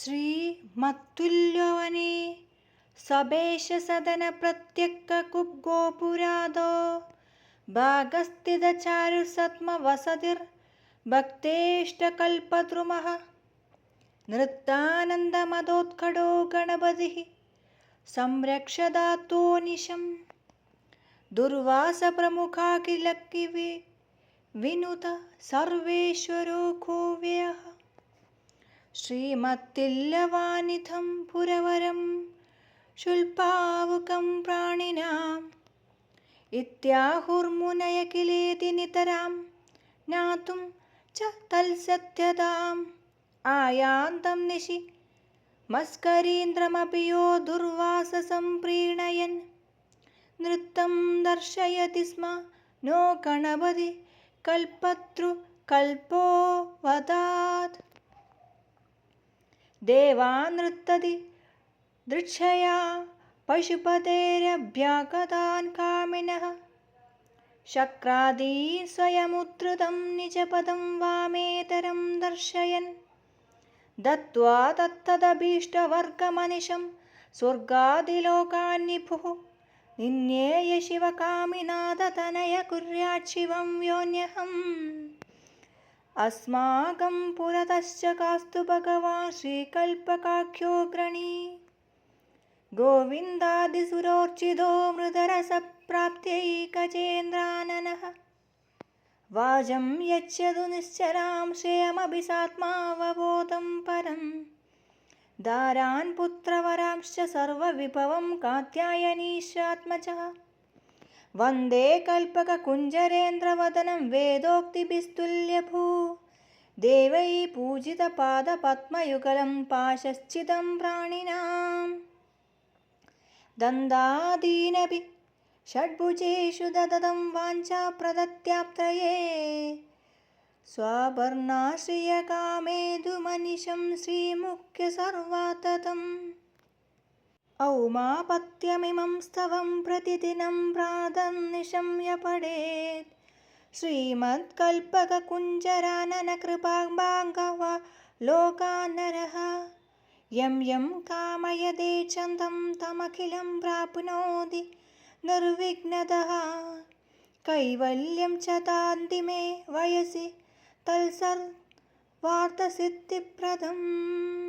श्रीमत्तुल्यवने सबेशसदनप्रत्यक्ककुब्गोपुरादो भागस्थितचारुसत्मवसतिर्भक्तेष्टकल्पद्रुमः नृत्तानन्दमदोत्कटो गणपतिः संरक्षदातो निशम् दुर्वासप्रमुखाखिलकिवि विनुत सर्वेश्वरो कोव्यः श्रीमत्तिल्लवानिथं पुरवरं शुल्पावुकं प्राणिनाम् इत्याहुर्मुनय किलेति नितरां ज्ञातुं च तत्सत्यताम् आयान्तं निशि मस्करीन्द्रमपि यो दुर्वाससं प्रीणयन् नृत्तं दर्शयति स्म नो गणपति कल्पतृकल्पो वदात् देवानृत्तति दृक्षया पशुपतेरभ्यागतान् कामिनः शक्रादीन् स्वयमुद्धृतं निजपदं वामेतरं दर्शयन् दत्त्वा तत्तदभीष्टवर्गमनिशं स्वर्गादिलोकान्निभुः निन्येय शिवकामिनाथतनय कुर्यात् शिवं योऽन्यहम् अस्माकं पुरतश्च कास्तु भगवान् श्रीकल्पकाख्योऽग्रणी गोविन्दादिसुरोर्चितो मृदरसप्राप्त्यै गजेन्द्राननः वाजं यच्छतु निश्चरां श्रेयमभिसात्मावबोधं परं दारान् पुत्रवरांश्च सर्वविभवं कात्यायनीशात्मजः वन्दे कल्पककुञ्जरेन्द्रवदनं वेदोक्तिभिस्तुल्यभू देवैः पूजितपादपद्मयुगलं पाशश्चिदं प्राणिनां दन्दादीनपि षड्भुजेषु ददतं वाञ्छाप्रदत्याप्तये स्वाभर्णाश्रियकामेदुमनिशं श्रीमुख्यसर्वाततम् औमापत्यमिमं स्तवं प्रतिदिनं प्रातन्निशम्य पठेत् श्रीमत्कल्पककुञ्जराननकृपाभागवा लोकानरः यं यं कामयते चन्दं तमखिलं प्राप्नोति निर्विघ्नतः कैवल्यं च तान्तिमे वयसि तत्सर्वार्थसिद्धिप्रदम्।